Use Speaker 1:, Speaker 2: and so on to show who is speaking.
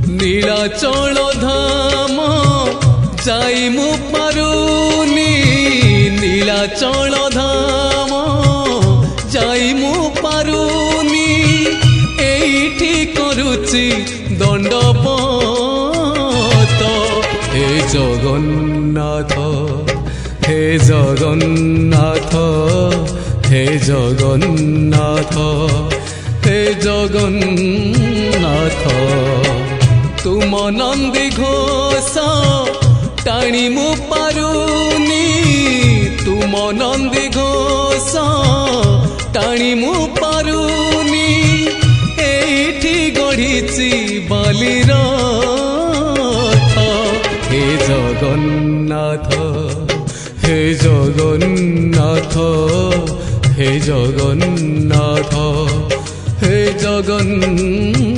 Speaker 1: নীলাচল ধাম যাই মু পারুনি নীলাচল ধাম যাই মু পারুনি এইটি করুচি দণ্ডপত হে জগন্নাথ হে জগন্নাথ হে জগন্নাথ হে জগন্নাথ তুম নন্দী ঘোষ টাণি মু পারুনি তুম নন্দী ঘোষ টাণি মু পারুনি এইটি গড়িছি বালির হে জগন্নাথ হে জগন্নাথ হে জগন্নাথ হে জগন্নাথ।